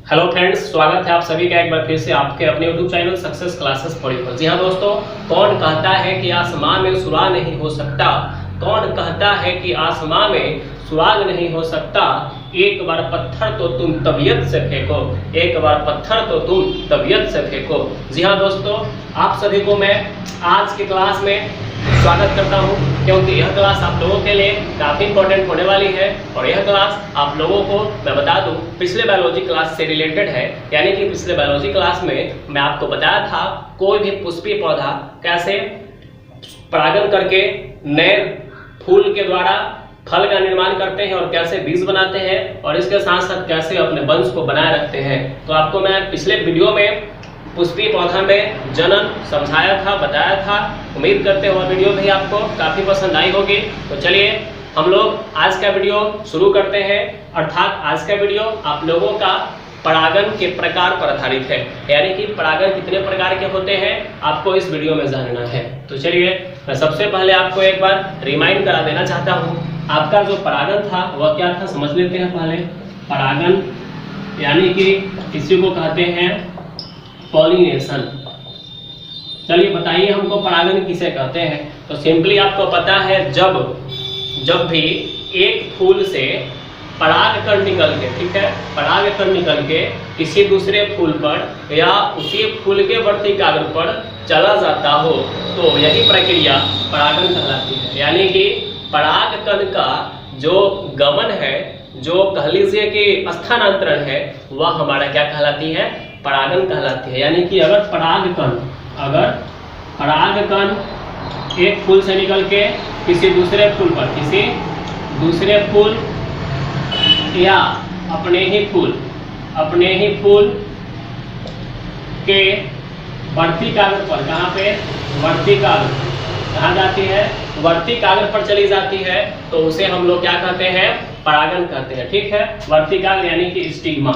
Hello friends, स्वागत है आप सभी का एक बार फिर से आपके अपने YouTube channel success classes for you पर। जी हाँ दोस्तों, कौन कहता है कि आसमां में सुराग नहीं हो सकता? कौन कहता है कि आसमां में सुराग नहीं हो सकता? एक बार पत्थर तो तुम तबीयत से फेंको, एक बार पत्थर तो तुम तबीयत से फेंको। जी हाँ दोस्तों, आप सभी को मैं आज की क्लास में स्वागत करता हूं, क्योंकि यह क्लास आप लोगों के लिए काफ़ी इंपॉर्टेंट होने वाली है। और यह क्लास आप लोगों को मैं बता दूं पिछले बायोलॉजी क्लास से रिलेटेड है। यानी कि पिछले बायोलॉजी क्लास में मैं आपको बताया था कोई भी पुष्पीय पौधा कैसे परागण करके नए फूल के द्वारा फल का निर्माण करते हैं और कैसे बीज बनाते हैं, और इसके साथ साथ कैसे अपने वंश को बनाए रखते हैं। तो आपको मैं पिछले वीडियो में पुष्पीय पौधा में जनन समझाया था, बताया था। उम्मीद करते हैं वह वीडियो भी आपको काफ़ी पसंद आई होगी। तो चलिए हम लोग आज का वीडियो शुरू करते हैं। अर्थात आज का वीडियो आप लोगों का परागण के प्रकार पर आधारित है, यानी कि परागण कितने प्रकार के होते हैं आपको इस वीडियो में जानना है। तो चलिए मैं सबसे पहले आपको एक बार रिमाइंड करा देना चाहता हूँ। आपका जो परागण था वह क्या था, समझ लेते हैं पहले। परागण यानी कि किसी को कहते हैं पॉलिनेशन। चलिए बताइए हमको परागण किसे कहते हैं। तो सिंपली आपको पता है, जब भी एक फूल से पराग कण निकल के, ठीक है, पराग कण निकल के किसी दूसरे फूल पर या उसी फूल के वर्तिकाग्र पर चला जाता हो, तो यही प्रक्रिया परागण कहलाती है। यानी कि पराग कण का जो गमन है, जो कह लीजिए कि स्थानांतरण है, वह हमारा क्या कहलाती है, परागण कहलाती है। यानी कि अगर पराग कण एक फूल से निकल के किसी दूसरे फूल पर, किसी दूसरे फूल या अपने ही फूल के वर्तिकाग्र पर, कहाँ पे, वर्तिकाग्र कहाँ जाती है, वर्तिकाग्र पर चली जाती है, तो उसे हम लोग क्या कहते हैं, परागण कहते हैं। ठीक है, वर्तिकाग्र यानी कि स्टिग्मा।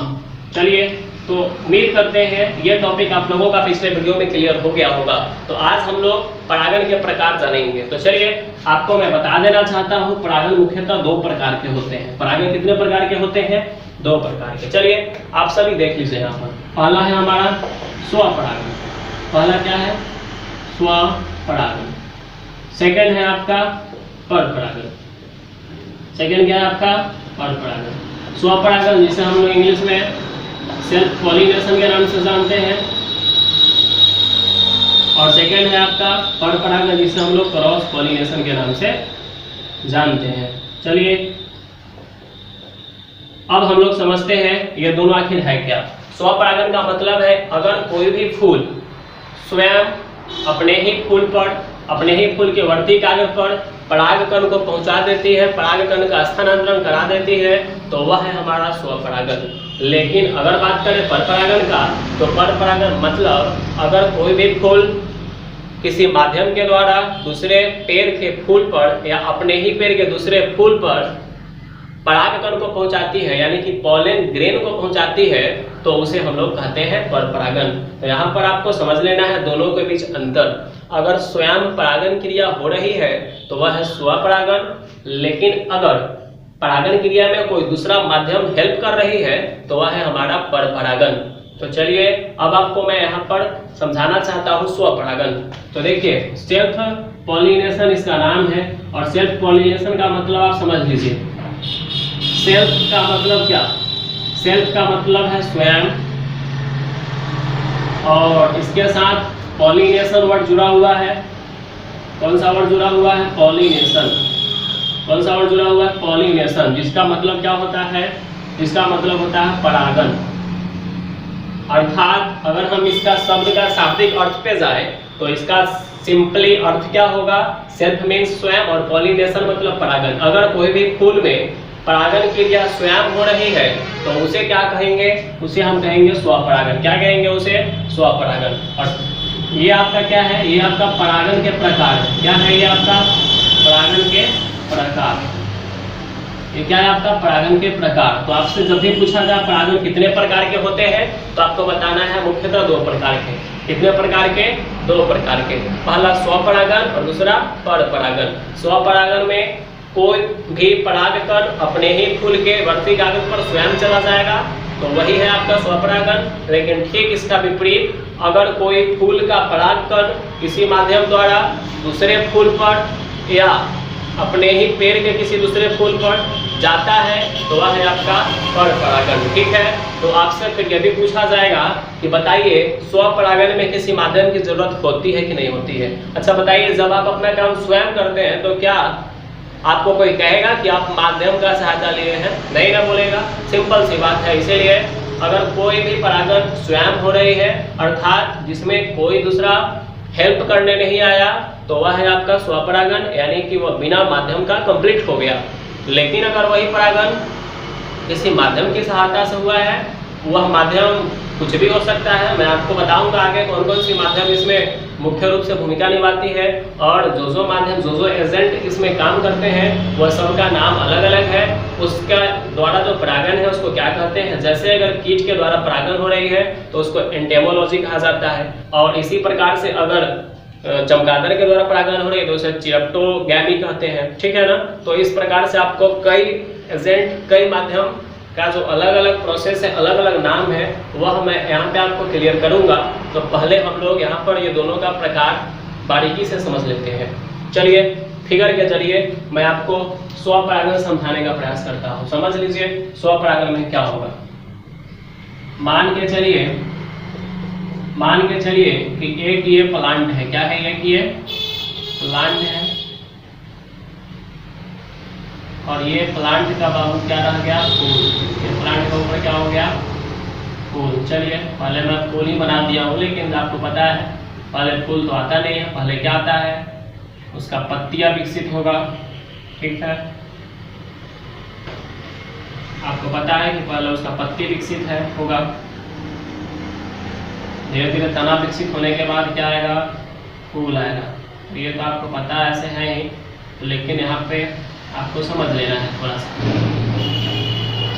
चलिए, तो उम्मीद करते हैं ये टॉपिक आप लोगों का पिछले वीडियो में क्लियर हो गया होगा। तो आज हम लोग परागण के प्रकार जानेंगे। तो चलिए आपको मैं बता देना चाहता हूँ, परागण मुख्यतः दो प्रकार के होते हैं। परागण कितने प्रकार के होते हैं, दो प्रकार के। चलिए आप सभी देख लीजिए यहाँ पर। पहला है हमारा स्वपरागण। पहला क्या है, स्वपरागण। सेकंड है आपका परपरागण। सेकंड क्या है आपका, परपरागण। स्वपरागण जिसे हम लोग इंग्लिश में सेल्फ पॉलिनेशन के नाम से जानते हैं, और सेकेंड है आपका परपरागण जिसे हम लोग क्रॉस पॉलिनेशन के नाम से जानते हैं। चलिए अब हम लोग समझते हैं ये दोनों आखिर है क्या। स्वपरागण का मतलब है अगर कोई भी फूल स्वयं अपने ही फूल के वर्तिकाग्र पर पराग कण को पहुंचा देती है, पराग कण का स्थानांतरण करा देती है, तो वह है हमारा स्वपरागण। लेकिन अगर बात करें परपरागण का, तो परपरागण मतलब अगर कोई भी फूल किसी माध्यम के द्वारा दूसरे पेड़ के फूल पर या अपने ही पेड़ के दूसरे फूल पर पराग कण को पहुंचाती है, यानी कि पॉलन ग्रेन को पहुंचाती है, तो उसे हम लोग कहते हैं परपरागण। तो यहाँ पर आपको समझ लेना है दोनों के बीच अंतर। अगर स्वयं परागण क्रिया हो रही है तो वह है स्वपरागण, लेकिन अगर परागण क्रिया में कोई दूसरा माध्यम हेल्प कर रही है तो वह है हमारा परपरागण। तो चलिए अब आपको मैं यहाँ पर समझाना चाहता हूँ स्वपरागण। तो देखिए, सेल्फ पॉलिनेशन इसका नाम है, और सेल्फ पॉलिनेशन का मतलब आप समझ लीजिए। सेल्फ का मतलब क्या, सेल्फ का मतलब है स्वयं, और इसके साथ पॉलिनेशन वर्ड जुड़ा हुआ है। कौन सा वर्ड जुड़ा हुआ है, पॉलिनेशन। कौन सा वर्ड जुड़ा हुआ है, पॉलिनेशन, जिसका मतलब क्या होता है, इसका मतलब होता है परागण। अर्थात अगर हम इसका शब्द का शाब्दिक अर्थ पे जाए तो इसका सिंपली अर्थ क्या होगा, सेल्फ मीन्स स्वयं और पॉलिनेशन मतलब परागण। अगर कोई भी फूल में परागण क्रिया स्वयं हो रही है तो उसे क्या कहेंगे, उसे हम कहेंगे स्वपरागण। क्या कहेंगे उसे, स्वपरागण। और ये आपका क्या है, ये आपका परागण के प्रकार है। क्या है ये आपका, परागण के प्रकार। ये क्या है आपका, परागण के प्रकार। तो आपसे जब भी पूछा जाए परागण कितने प्रकार के होते हैं, तो आपको बताना है मुख्यतः दो प्रकार के। कितने प्रकार के, दो प्रकार के। पहला स्वपरागण और दूसरा परपरागण। स्वपरागण में कोई भी परागकण अपने ही फूल के वर्ती कागज पर स्वयं चला जाएगा तो वही है आपका स्वपरागण। लेकिन ठीक इसका विपरीत, अगर कोई फूल का परागकण किसी माध्यम द्वारा दूसरे फूल पर या अपने ही पेड़ के किसी दूसरे फूल पर जाता है तो वह है आपका परपरागण। ठीक है, तो आपसे फिर यह भी पूछा जाएगा कि बताइए स्वपरागण में किसी माध्यम की जरूरत होती है कि नहीं होती है। अच्छा बताइए, जब आप अपना काम स्वयं करते हैं तो क्या आपको कोई कहेगा कि आप माध्यम का सहायता लिए हैं? नहीं ना बोलेगा, सिंपल सी बात है। इसीलिए अगर कोई भी परागण स्वयं हो रही है अर्थात जिसमें कोई दूसरा हेल्प करने नहीं आया तो वह है आपका स्वपरागण, यानी कि वह बिना माध्यम का कंप्लीट हो गया। लेकिन अगर वही परागण किसी माध्यम की सहायता से हुआ है, वह माध्यम कुछ भी हो सकता है। मैं आपको बताऊंगा आगे कौन कौन सी माध्यम इसमें मुख्य रूप से भूमिका निभाती है और जो माध्यम जो एजेंट इसमें काम करते हैं वह सबका नाम अलग अलग है। उसका द्वारा जो परागण है उसको क्या कहते हैं। जैसे अगर कीट के द्वारा परागण हो रही है तो उसको एंटेमोलॉजी कहा जाता है, और इसी प्रकार से अगर चमगादड़ के द्वारा परागण हो रही है तो उसे चिरप्टोगैमी कहते हैं। ठीक है ना, तो इस प्रकार से आपको कई एजेंट, कई माध्यम का जो अलग अलग प्रोसेस है, अलग अलग नाम है, वह मैं यहाँ पे आपको क्लियर करूँगा। तो पहले हम लोग यहाँ पर ये दोनों का प्रकार बारीकी से समझ लेते हैं। चलिए फिगर के जरिए मैं आपको स्वपरागण समझाने का प्रयास करता हूँ। समझ लीजिए स्वपरागण में क्या होगा। मान के चलिए कि एक ये प्लांट है। क्या है? एक ये प्लांट है और ये प्लांट का बाबू क्या रह गया? फूल। ये प्लांट के ऊपर क्या हो गया? फूल। चलिए पहले मैं फूल ही बना दिया हूँ, लेकिन आपको पता है पहले फूल तो आता नहीं है, पहले क्या आता है? उसका पत्तियां विकसित होगा। ठीक है, आपको पता है कि पहले उसका पत्ती विकसित होगा, धीरे धीरे तना विकसित होने के बाद क्या आएगा? फूल आएगा। ये तो आपको पता है, ऐसे है ही, लेकिन यहाँ पे आपको समझ लेना है थोड़ा सा।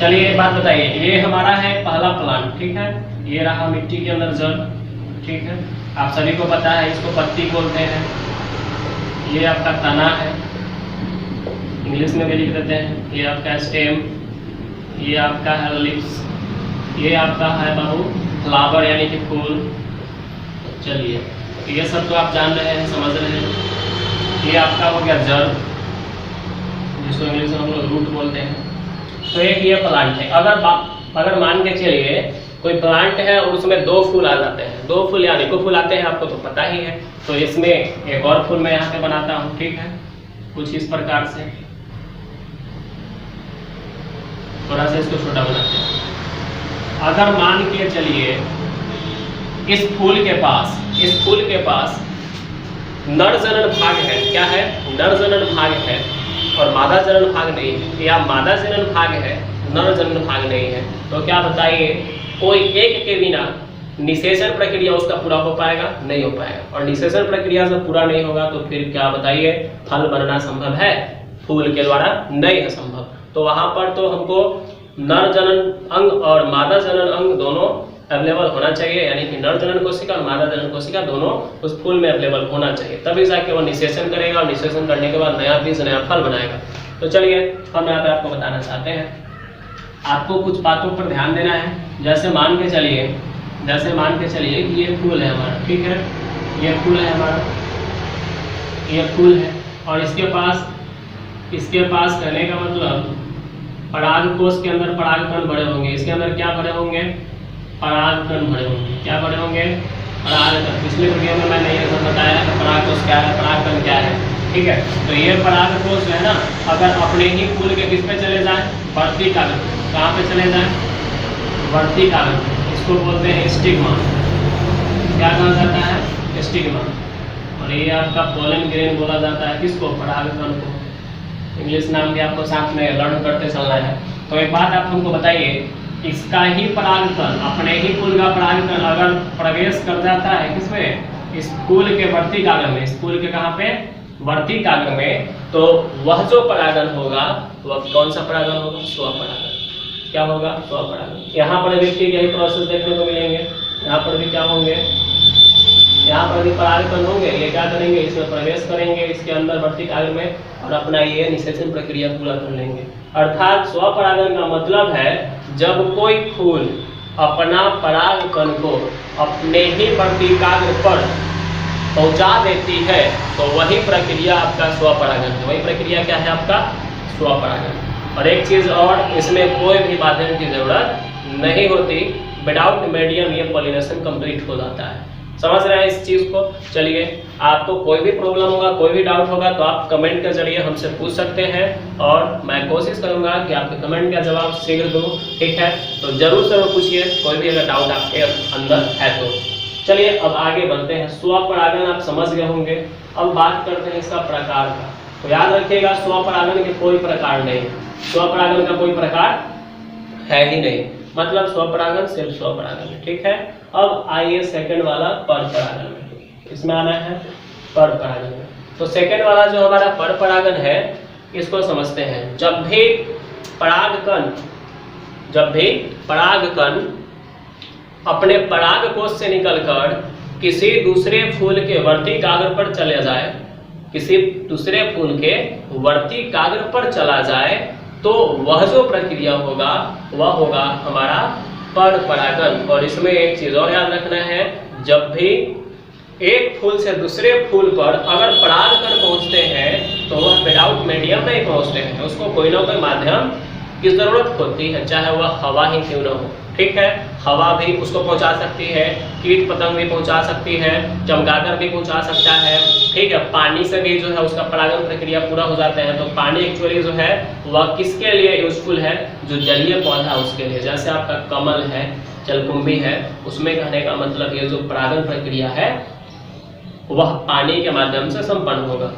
चलिए एक बात बताइए, ये हमारा है पहला प्लांट। ठीक है, ये रहा मिट्टी के अंदर जड़। ठीक है, आप सभी को पता है इसको पत्ती बोलते हैं। ये आपका तना है, इंग्लिश में भी लिख देते हैं। ये आपका स्टेम, ये आपका है लिप्स, ये आपका है बाबू फ्लावर यानी कि फूल। चलिए ये सब तो आप जान रहे हैं, समझ रहे हैं। ये आपका हो गया जड़, जिसको इंग्लिश में हम लोग रूट बोलते हैं। तो एक ये प्लांट है। अगर मान के चलिए कोई प्लांट है और उसमें दो फूल आ जाते हैं, दो फूल या अनेकों फूल आते हैं, आपको तो पता ही है। तो इसमें एक और फूल मैं यहाँ पे बनाता हूँ। ठीक है, कुछ इस प्रकार से, थोड़ा सा इसको छोटा बनाते हैं। अगर मान के चलिए इस फूल के पास नर जनन भाग है। क्या है? नर जनन भाग है और मादा जनन भाग नहीं है, या मादा जनन भाग है, नर जनन भाग नहीं है। तो क्या बताइए, कोई एक के बिना निषेचन प्रक्रिया उसका पूरा हो पाएगा? नहीं हो पाएगा। और निषेचन प्रक्रिया से पूरा नहीं होगा तो फिर क्या बताइए, फल बनना संभव है? फूल के द्वारा नहीं है संभव। तो वहां पर तो हमको नर जनन अंग और मादा जनन अंग दोनों अवेलेबल होना चाहिए, यानी कि नर जनन कोशिका और मादा जनन कोशिका दोनों उस फूल में अवेलेबल होना चाहिए, तभी जाके वो निषेचन करेगा और निषेचन करने के बाद नया बीज, नया फल बनाएगा। तो चलिए हम यहाँ पे आपको बताना चाहते हैं, आपको कुछ बातों पर ध्यान देना है। जैसे मान के चलिए कि ये फूल है हमारा। ठीक है, ये फूल है हमारा, ये फूल है और इसके पास कहने का मतलब पराग कोश के अंदर परागकण भरे होंगे। इसके अंदर क्या भरे होंगे? परागकण भरे होंगे। क्या भरे होंगे? परागकण। पिछले वीडियो में मैंने ये सब बताया कि पराग कोश क्या है, परागकण क्या है। ठीक है, तो ये पराग कोश है ना, अगर अपने ही फूल के किस पे चले जाए? वर्ती कागज। कहाँ पे चले जाए? वर्ती कागज। इसको बोलते हैं स्टिग्मा। क्या कहा जाता है? स्टिग्मा। और ये आपका पोलन ग्रेन बोला जाता है। किसको? परागकण को। इंग्लिश नाम भी आपको साथ में लर्न करते चलना है। तो एक बात आप हमको बताइए, इसका ही परागकण, अपने ही फूल का परागकण अगर प्रवेश कर जाता है किसमें? इस फूल के वर्ती कागज में। इस फूल के कहाँ पे? वर्ती कागज में। तो वह जो परागण होगा वह कौन सा परागण होगा? स्वपरागण। क्या होगा? स्वपरागण। यहाँ पर भी ठीक यही प्रोसेस देखने को मिलेंगे। यहाँ पर भी क्या होंगे? यहाँ यहाँ पर भी परागकण होंगे, ये क्या करेंगे, इसमें प्रवेश करेंगे इसके अंदर वर्ती काग्र में और अपना ये निषेचन प्रक्रिया पूरा कर लेंगे। अर्थात स्वपरागन का मतलब है जब कोई फूल अपना परागकण को अपने ही वर्तिकाग्र पर पहुंचा देती है तो वही प्रक्रिया आपका स्वपरागन है। वही प्रक्रिया क्या है, आपका स्वपरागन। और एक चीज़ और, इसमें कोई भी माध्यम की जरूरत नहीं होती, विदाउट मीडियम ये पॉलिनेशन कंप्लीट हो जाता है। समझ रहे हैं इस चीज़ को। चलिए, आपको कोई भी प्रॉब्लम होगा, कोई भी डाउट होगा तो आप कमेंट के जरिए हमसे पूछ सकते हैं और मैं कोशिश करूंगा कि आपके कमेंट का जवाब शीघ्र दूं। ठीक है, तो जरूर से पूछिए कोई भी अगर डाउट आपके अंदर है तो। चलिए अब आगे बढ़ते हैं। स्वपरागन आप समझ गए होंगे, अब बात करते हैं इसका प्रकार का। तो याद रखिएगा, स्वपरागन के कोई प्रकार नहीं, स्वपरागन का कोई प्रकार है ही नहीं, मतलब स्वपरागन सिर्फ स्वपरागन है। ठीक है, अब आइए सेकंड वाला परपरागन में, इसमें आना है परपरागन में। तो सेकंड वाला जो हमारा परपरागन है इसको समझते हैं। जब भी परागकण अपने परागकोश से निकलकर किसी दूसरे फूल के वर्तिकाग्र पर चले जाए, किसी दूसरे फूल के वर्तिकाग्र पर चला जाए तो वह जो प्रक्रिया होगा वह होगा हमारा परपरागन। और इसमें एक चीज और याद रखना है, जब भी एक फूल से दूसरे फूल पर अगर परागकण पहुंचते हैं तो वह विदाउट मीडियम नहीं पहुंचते हैं, उसको कोई ना कोई माध्यम की जरूरत होती है, चाहे वह हवा ही क्यों न हो। ठीक है, हवा भी उसको पहुंचा सकती है, कीट पतंग भी पहुंचा सकती है, चमगादड़ भी पहुंचा सकता है। ठीक है, पानी से भी जो है उसका परागन प्रक्रिया पूरा हो जाते हैं। तो पानी एक्चुअली जो है वह किसके लिए यूजफुल है, जो जलीय पौधा उसके लिए, जैसे आपका कमल है, जलकुंभी है, उसमें कहने का मतलब ये जो परागन प्रक्रिया है वह पानी के माध्यम से संपन्न होगा।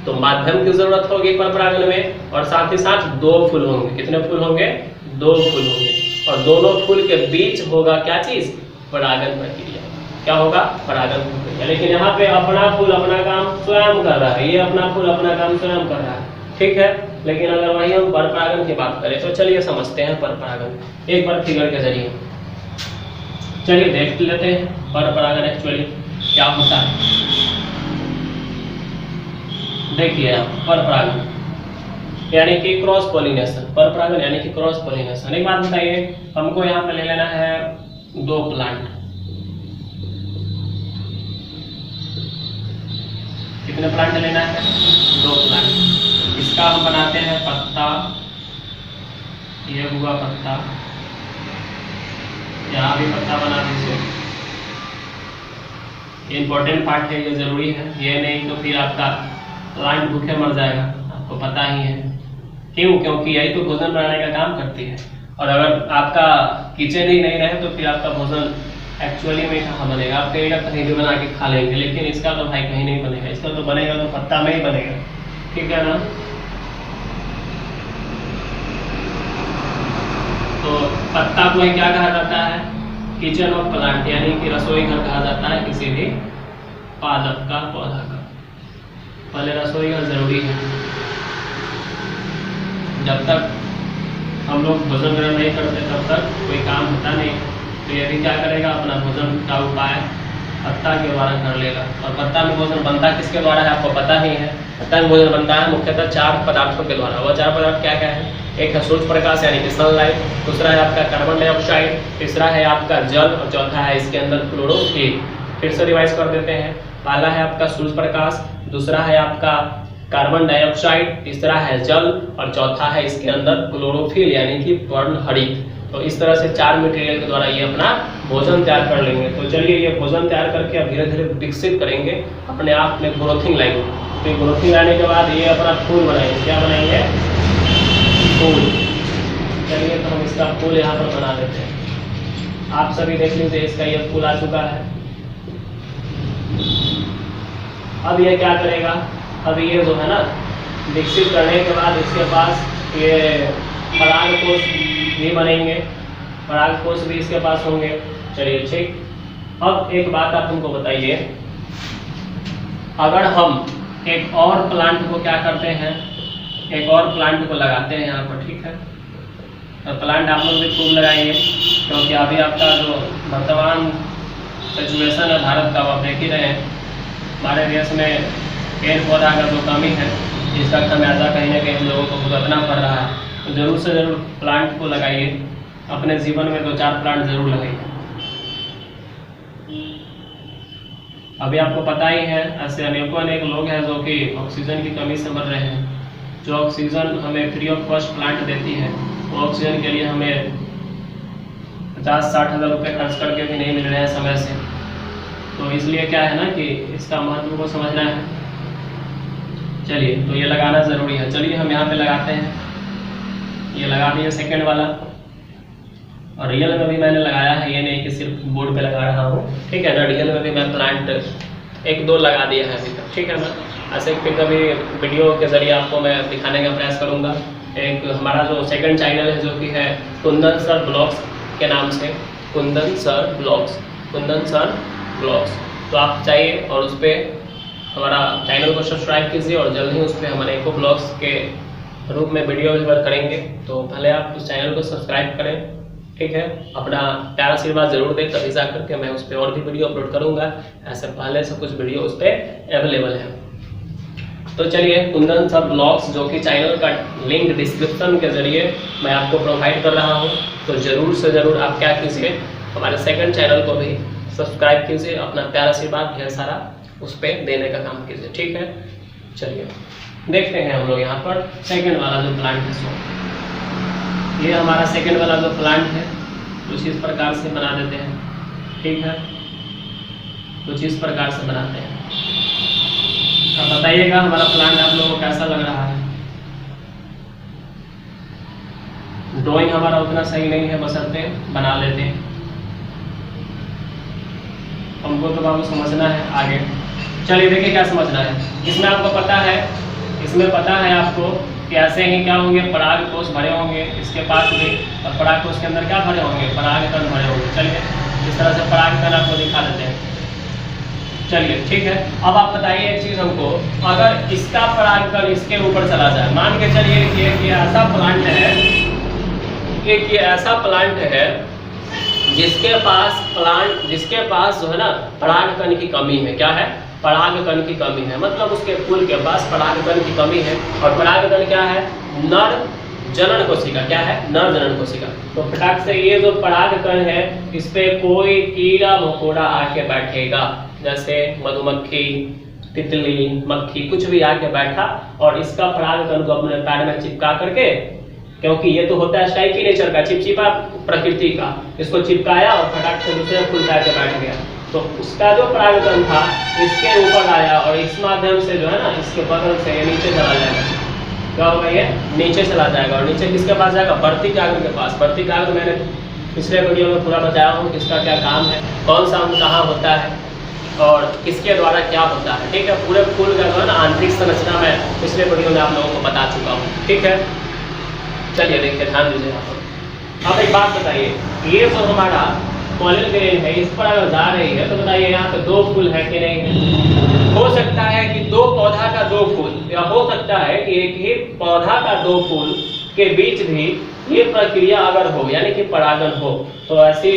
तो माध्यम की जरूरत होगी परपरागन में, और साथ ही साथ दो फूल होंगे। कितने फूल होंगे, दो फूल होंगे, और दोनों फूल के बीच होगा क्या चीज, परागन प्रक्रिया। क्या होगा, परागन प्रक्रिया। लेकिन यहाँ पे अपना फूल अपना काम स्वयं कर रहा है, ये अपना फूल अपना काम स्वयं कर रहा है। ठीक है, लेकिन अगर वही हम परपरागन की बात करें तो चलिए समझते हैं परपरागन एक बार फिगर के जरिए। चलिए देख लेते हैं परपरागन एक्चुअली क्या होता है। देखिए परपरागन यानी कि क्रॉस पॉलिनेशन, परपरागन यानी कि क्रॉस पॉलिनेशन। एक बात बताइए, हमको यहाँ पे ले लेना है दो प्लांट। कितने प्लांट लेना है, दो प्लांट। इसका हम बनाते हैं पत्ता, ये हुआ पत्ता, यहाँ भी पत्ता बना दीजिए। ये इंपॉर्टेंट पार्ट है, ये जरूरी है, ये नहीं तो फिर आपका प्लांट भूखे मर जाएगा, आपको पता ही है क्यों, क्योंकि यही तो भोजन बनाने का काम करती है। और अगर आपका किचन ही नहीं रहे तो फिर आपका भोजन एक्चुअली में कहाँ बनेगा, आप कहीं भी बना के खा लेंगे, लेकिन इसका तो भाई कहीं नहीं बनेगा, इसका तो बनेगा तो पत्ता में ही बनेगा। ठीक है ना, तो पत्ता को ही क्या कहा जाता है, किचन ऑफ प्लांट, यानी कि रसोई घर कहा जाता है किसी भी पादप का, पौधा का। पहले रसोई घर जरूरी है, जब तक हम लोग भोजन ग्रहण नहीं करते तब तक कोई काम होता नहीं। तो ये भी क्या करेगा, अपना भोजन का उपाय पत्ता के द्वारा कर लेगा। और पत्ता में भोजन बनता किसके द्वारा है, आपको पता ही है। पत्ता में भोजन बनता है मुख्यतः 4 पदार्थों के द्वारा। वह 4 पदार्थ क्या क्या है, एक है सूर्य प्रकाश यानी कि सनलाइट, दूसरा है आपका कार्बन डाइऑक्साइड, तीसरा है आपका जल, और चौथा है इसके अंदर क्लोरोफिल। फिर से रिवाइज कर देते हैं, पहला है आपका सूर्य प्रकाश, दूसरा है आपका कार्बन डाइऑक्साइड, तीसरा है जल, और चौथा है इसके अंदर क्लोरोफिल यानी कि पर्णहरित। तो इस तरह से 4 मटेरियल के द्वारा ये अपना भोजन तैयार कर लेंगे। तो चलिए ये भोजन तैयार करके अब धीरे धीरे विकसित करेंगे अपने आप में, ग्रोथिंग लाएंगे। तो ग्रोथिंग लाने के बाद ये अपना फूल बनाएंगे। क्या बनाएंगे, फूल। चलिए तो हम इसका फूल यहाँ पर बना देते हैं। आप सभी देख लीजिए, इसका ये फूल आ चुका है। अब ये क्या करेगा, अब ये जो है ना विकसित करने के बाद इसके पास ये परागकोश भी बनेंगे, परागकोश भी इसके पास होंगे। चलिए ठीक, अब एक बात आप हमको बताइए, अगर हम एक और प्लांट को क्या करते हैं, एक और प्लांट को लगाते हैं यहाँ पर, ठीक है। तो प्लांट आप लोग भी खूब लगाइए, क्योंकि अभी आपका जो वर्तमान सिचुएशन है भारत का वो आप देख ही रहे हैं। हमारे देश में पेड़ पौधा का जो कमी है इसका खमियाजा कहीं ना कहीं हम लोगों को भुगतना पड़ रहा है। तो ज़रूर से ज़रूर प्लांट को लगाइए, अपने जीवन में 2-4 प्लांट ज़रूर लगाइए। अभी आपको पता ही है ऐसे अनेक लोग हैं जो कि ऑक्सीजन की कमी से मर रहे हैं। जो ऑक्सीजन हमें फ्री ऑफ कॉस्ट प्लांट देती है वो ऑक्सीजन के लिए हमें 50-60 हज़ार रुपये खर्च करके भी नहीं मिल रहे हैं समय से। तो इसलिए क्या है ना कि इसका महत्व को समझना है। चलिए, तो ये लगाना ज़रूरी है। चलिए हम यहाँ पे लगाते हैं। ये लगा दिए सेकंड वाला, और रियल में भी मैंने लगाया है, ये नहीं कि सिर्फ बोर्ड पे लगा रहा हूँ, ठीक है ना। रियल में भी मैं प्लांट 1-2 लगा दिया है अभी तक, ठीक है ना। ऐसे फिर कभी वीडियो के जरिए आपको मैं दिखाने का प्रयास करूँगा। एक हमारा जो सेकंड चैनल है जो कि है कुंदन सर ब्लॉग्स के नाम से, कुंदन सर ब्लॉग्स। तो आप चाहिए और उस पर हमारा चैनल को सब्सक्राइब कीजिए, और जल्द ही उस पर हम अनेकों ब्लॉग्स के रूप में वीडियो डिलीवर करेंगे। तो पहले आप उस चैनल को सब्सक्राइब करें, ठीक है। अपना प्यारा आशीर्वाद जरूर दें, तभी जा करके मैं उस पर और भी वीडियो अपलोड करूँगा। ऐसे पहले से कुछ वीडियो उस पर अवेलेबल है। तो चलिए, कुंदन सर ब्लॉग्स जो कि चैनल का लिंक डिस्क्रिप्शन के जरिए मैं आपको प्रोवाइड कर रहा हूँ। तो ज़रूर से ज़रूर आप क्या कीजिए, हमारे सेकंड चैनल को भी सब्सक्राइब कीजिए, अपना प्यारा आशीर्वाद ढेर सारा उस पर देने का काम कीजिए, ठीक है। चलिए देखते हैं हम लोग यहाँ पर सेकंड वाला जो प्लांट है। सो ये हमारा सेकंड वाला जो प्लांट है कुछ इस प्रकार से बना देते हैं, ठीक है। कुछ इस प्रकार से बनाते हैं। अब बताइएगा हमारा प्लांट आप लोगों को कैसा लग रहा है। ड्राइंग हमारा उतना सही नहीं है, बशर्ते बना लेते हैं। हमको तो बाबू समझना है आगे। चलिए देखिए क्या समझना है। इसमें आपको पता है, इसमें पता है आपको कि ऐसे ही क्या होंगे, पराग कोष भरे होंगे इसके पास भी, और पराग कोष के अंदर क्या भरे होंगे, पराग कण भरे होंगे। चलिए इस तरह से पराग कण आपको दिखा देते हैं। चलिए ठीक है। अब आप बताइए एक चीज़ हमको, अगर इसका पराग कण इसके ऊपर चला जाए, मान के चलिए कि ये ऐसा प्लांट है, एक ये ऐसा प्लांट है जिसके पास जो है ना पराग कण की कमी है। क्या है, पराग कण की कमी है, मतलब उसके फूल के पास पराग कण की कमी है। और पराग कण क्या है, नर जनन कोशिका। क्या है, नर जनन कोशिका। तो फटाक से ये जो पराग कण है इस पे कोई कीड़ा मकोड़ा आके बैठेगा, जैसे मधुमक्खी, तितली, मक्खी, कुछ भी आके बैठा और इसका पराग कण को अपने पैर में चिपका करके, क्योंकि ये तो होता है स्टाइकी नेचर का, चिपचिपा प्रकृति का, इसको चिपकाया और फटाक से दूसरे फूल पे आके बैठ गया। तो उसका जो परागकण था इसके ऊपर आया और इस माध्यम से जो है ना इसके बगल से ये नीचे चला जाएगा। क्या होगा, ये नीचे चला जाएगा। और नीचे किसके पास जाएगा, वर्तिकाग्र के पास। वर्तिकाग्र मैंने पिछले वीडियो में पूरा बताया हूँ किसका क्या काम है, कौन सा अंग कहाँ होता है और किसके द्वारा क्या होता है, ठीक है। पूरे फूल का जो है ना आंतरिक संरचना मैं पिछले वीडियो में आप लोगों को बता चुका हूँ, ठीक है। चलिए देखिए, ध्यान दीजिए यहाँ पर। अब एक बात बताइए, ये जो हमारा पॉलन ग्रेन है इस पर अगर जा रही है तो बताइए यहाँ पे 2 फूल है कि नहीं है। हो सकता है कि 2 पौधा का 2 फूल, या हो सकता है कि एक ही पौधा का 2 फूल के बीच भी ये प्रक्रिया अगर हो, यानी कि परागन हो, तो ऐसी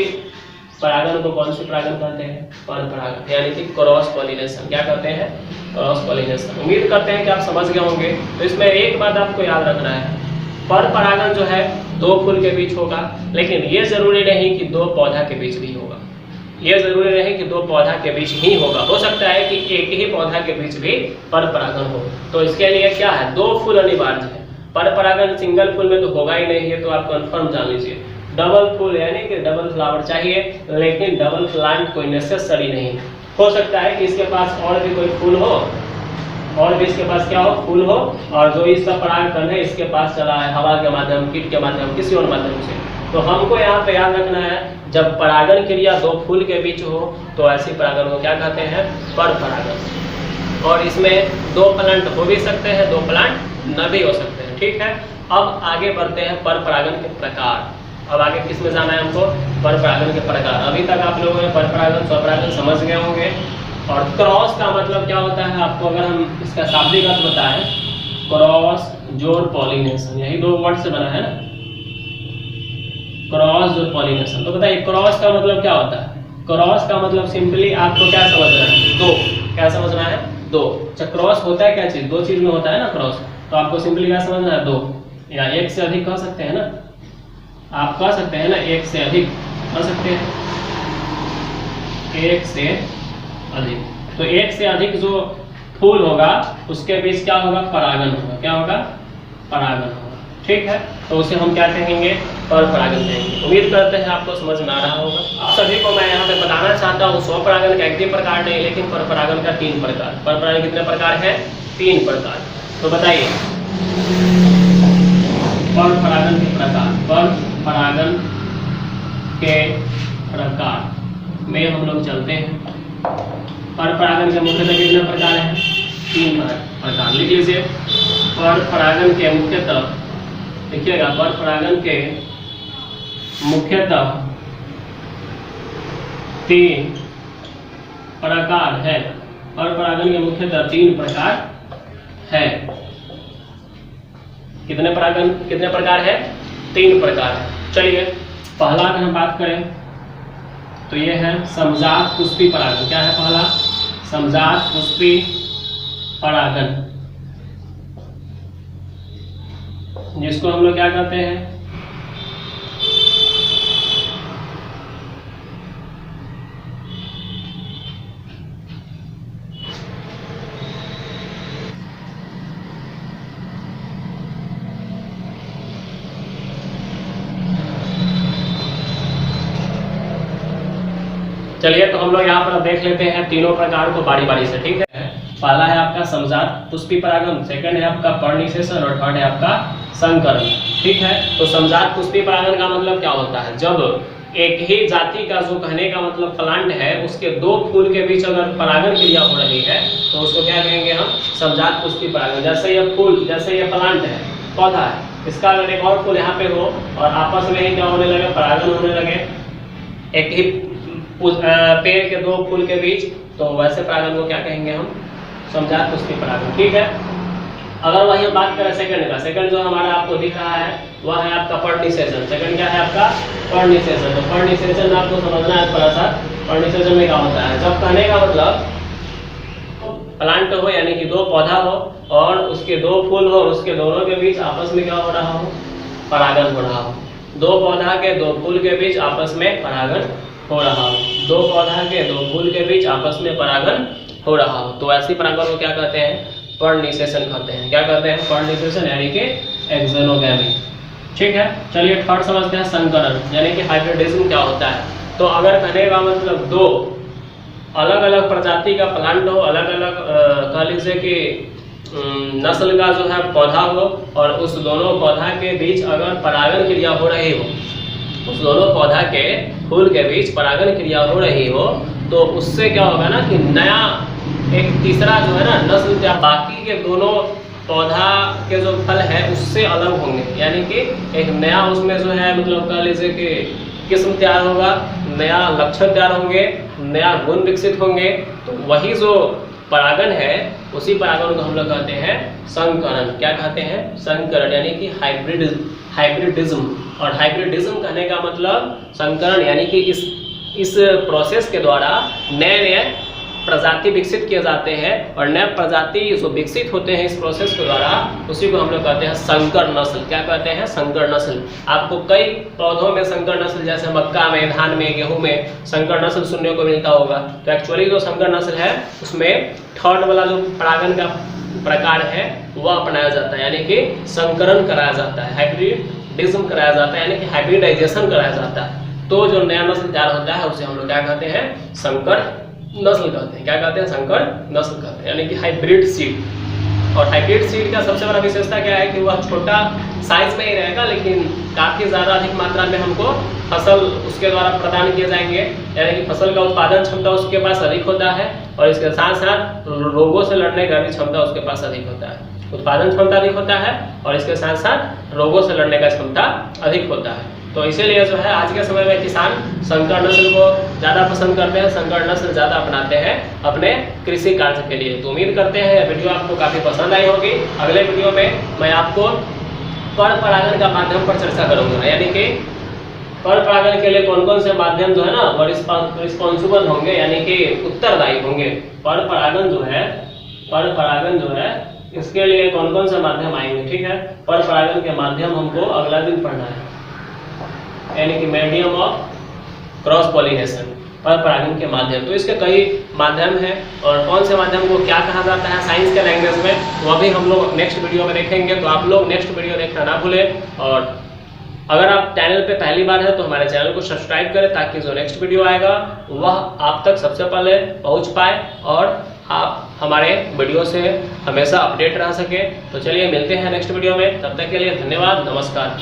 परागन को कौन सी परागन कहते हैं, पर परागन, यानी कि क्रॉस पॉलिनेशन। क्या कहते हैं, क्रॉस पॉलिनेशन। उम्मीद करते हैं कि आप समझ गए होंगे। तो इसमें एक बात आपको याद रखना है, पर परागन जो है 2 फूल के बीच होगा, लेकिन ये जरूरी नहीं कि 2 पौधा के बीच भी होगा। ये जरूरी नहीं कि 2 पौधा के बीच ही होगा, हो सकता है कि एक ही पौधा के बीच भी पर परागन हो। तो इसके लिए क्या है, 2 फूल अनिवार्य है। पर परागन सिंगल फूल में तो होगा ही नहीं, ये तो आप कंफर्म जान लीजिए। डबल फूल यानी कि डबल फ्लावर चाहिए, लेकिन डबल प्लांट कोई नेसेसरी नहीं है। हो सकता है कि इसके पास और भी कोई फूल हो, और भी इसके पास क्या हो, फूल हो, और जो इसका परागकण है इसके पास चला है हवा के माध्यम, कीट के माध्यम, किसी और माध्यम से। तो हमको यहाँ पे याद रखना है, जब परागन क्रिया 2 फूल के बीच हो तो ऐसी परागन को क्या कहते हैं, पर परागन। और इसमें 2 प्लांट हो भी सकते हैं, 2 प्लांट न भी हो सकते हैं, ठीक है। अब आगे बढ़ते हैं पर परागन के प्रकार। अब आगे किस में जाना है हमको, पर परागन के प्रकार। अभी तक आप लोगों ने पर परागन, स्वपरागन समझ गए होंगे। और क्रॉस का मतलब क्या होता है आपको अगर हम इसका शाब्दिक अर्थ बताएं, क्रॉस जोड़ पॉलिनेशन, यही 2 वर्ड से बना है ना, क्रॉस जोड़ पॉलिनेशन। तो बताइए क्रॉस का मतलब क्या होता है, क्रॉस का मतलब सिंपली आपको क्या समझना है, दो। क्या समझना है, दो। अच्छा क्रॉस होता है क्या चीज, दो चीज में होता है ना क्रॉस, तो आपको सिंपली क्या समझना है, दो या एक से अधिक कह सकते हैं ना, आप कह सकते हैं ना एक से अधिक कह सकते हैं, एक से अधिक। तो एक से अधिक जो फूल होगा उसके बीच क्या होगा, परागन होगा। क्या होगा, परागन होगा। ठीक है, तो उसे हम क्या कहेंगे, पर परागन कहेंगे। उम्मीद करते हैं आपको समझ में आ रहा होगा। आप सभी को मैं यहाँ पे बताना चाहता हूँ स्वपरागन का एक भी प्रकार नहीं, लेकिन पर परागन का 3 प्रकार। पर परागन कितने प्रकार है, 3 प्रकार। तो बताइए पर परागन के प्रकार। पर परागन के प्रकार में हम लोग चलते हैं। पर परागन के मुख्यतः कितने प्रकार हैं, 3 प्रकार। लिख लीजिए पर परागन के मुख्यतः, देखिएगा पर परागन के मुख्यतः 3 प्रकार है। पर परागन के मुख्यतः 3 प्रकार है। कितने प्रकार है, 3 प्रकार है। चलिए पहला अगर हम बात करें तो ये है समजात पुष्पी परागन। क्या है पहला, समजात पुष्पी परागन, जिसको हम लोग क्या कहते हैं, चलिए तो हम लोग यहाँ पर देख लेते हैं तीनों प्रकार को बारी बारी से। ठीक है, पहला है आपका समजात पुष्पी परागन, सेकंड है आपका पर्णनिषेचन और थर्ड है आपका संकरण। ठीक है, तो समजात पुष्पी परागन का मतलब क्या होता है, जब एक ही जाति का, जो कहने का मतलब प्लांट है, उसके 2 फूल के बीच अगर परागन क्रिया हो रही है तो उसको क्या कहेंगे हम, समजात पुष्पी परागन। जैसे ये फूल, जैसे ये प्लांट है, पौधा है, इसका अगर एक और फूल यहाँ पे हो और आपस में ही क्या होने लगे, परागन होने लगे, एक ही पेड़ के 2 फूल के बीच, तो वैसे परागन को क्या कहेंगे हम, समजात पुष्पी परागन। ठीक है, अगर वही हम बात करें सेकंड का, सेकंड जो हमारा आपको दिख रहा है वह है आपका पर्णनिषेचन। सेकंड क्या है आपका, पर्णनिषेचन। तो पर्णनिषेचन आपको समझना है थोड़ा सा। पर्णनिषेचन में क्या होता है, जब कहने का मतलब प्लांट हो, यानी कि 2 पौधा हो और उसके 2 फूल हो, उसके दोनों के बीच आपस में क्या हो रहा हो, परागन हो रहा हो। 2 पौधा के 2 फूल के बीच आपस में परागन हो रहा हो, 2 पौधा के 2 फूल के बीच आपस में परागन हो रहा हो, तो ऐसी परागन को क्या कहते हैं, पर्णनिषेचन कहते हैं। क्या कहते हैं, पर्णनिषेचन यानी कि एक्सोनोगैमी। ठीक है, चलिए थर्ड समझते हैं संकरण, यानी कि हाइब्रिडिज्म क्या होता है। तो अगर कहने का मतलब 2 अलग अलग प्रजाति का प्लांट हो, अलग अलग कह लीजिए कि नस्ल का जो है पौधा हो, और उस दोनों पौधा के बीच अगर परागन क्रिया हो रही हो, उस दोनों पौधा के फूल के बीच परागन क्रिया हो रही हो, तो उससे क्या होगा ना कि नया एक तीसरा जो है ना नस्ल, या बाकी के दोनों पौधा के जो फल है उससे अलग होंगे, यानी कि एक नया उसमें जो है मतलब कह लीजिए कि किस्म तैयार होगा, नया लक्षण तैयार होंगे, नया गुण विकसित होंगे। तो वही जो परागन है, उसी परागन को हम लोग कहते हैं संकरण। क्या कहते हैं, संकरण, यानी कि हाइब्रिडिज्म। और हाइब्रिडिज्म कहने का मतलब संकरण, यानी कि इस प्रोसेस के द्वारा नए नए प्रजाति विकसित किए जाते हैं, और नए प्रजाति जो विकसित होते हैं इस प्रोसेस के द्वारा, उसी को हम लोग कहते हैं संकर नस्ल। क्या कहते हैं, संकर नस्ल। आपको कई पौधों में संकर नस्ल, जैसे मक्का में, धान में, गेहूं में संकर नस्ल सुनने को मिलता होगा। तो एक्चुअली जो संकर नस्ल है उसमें थर्ड वाला जो परागन का प्रकार है वह अपनाया जाता है, यानी कि संकरण कराया जाता है, हाइब्रिडिज्म कराया जाता है, यानी कि हाइब्रिडाइजेशन कराया जाता है। तो जो नया नस्ल तैयार होता है उसे हम लोग क्या कहते हैं, संकर नस्ल कहते हैं। क्या कहते हैं, संकर नस्ल कहते हैं, यानी कि हाइब्रिड सीड। और हाइब्रिड सीड का सबसे बड़ा विशेषता क्या है कि वह छोटा साइज में ही रहेगा, लेकिन काफी ज्यादा अधिक मात्रा में हमको फसल उसके द्वारा प्रदान किए जाएंगे, यानी कि फसल का उत्पादन क्षमता उसके पास अधिक होता है, और इसके साथ साथ रोगों से लड़ने का भी क्षमता उसके पास अधिक होता है। उत्पादन क्षमता अधिक होता है और इसके साथ साथ रोगों से लड़ने का क्षमता अधिक होता है। तो इसीलिए जो है आज के समय में किसान संकर नस्ल को ज़्यादा पसंद करते हैं, संकर नस्ल ज़्यादा अपनाते हैं अपने कृषि कार्य के लिए। तो उम्मीद करते हैं यह वीडियो आपको काफ़ी पसंद आई होगी। अगले वीडियो में मैं आपको पर परागन का माध्यम पर चर्चा करूँगा, यानी कि पर परागण के लिए कौन कौन से माध्यम जो है ना वो रिस्पॉन्सिबल होंगे, यानी कि उत्तरदायी होंगे। पर परागण जो है इसके लिए कौन कौन से माध्यम आएंगे, ठीक है। पर परागण के माध्यम हमको अगला दिन पढ़ना है, यानी कि मीडियम ऑफ क्रॉस पॉलिनेशन, पर परागण के माध्यम। तो इसके कई माध्यम हैं और कौन से माध्यम को क्या कहा जाता है साइंस के लैंग्वेज में, वो भी हम लोग नेक्स्ट वीडियो में देखेंगे। तो आप लोग नेक्स्ट वीडियो देखना ना भूलें, और अगर आप चैनल पे पहली बार है तो हमारे चैनल को सब्सक्राइब करें ताकि जो नेक्स्ट वीडियो आएगा वह आप तक सबसे पहले पहुंच पाए और आप हमारे वीडियो से हमेशा अपडेट रह सके। तो चलिए मिलते हैं नेक्स्ट वीडियो में, तब तक के लिए धन्यवाद, नमस्कार।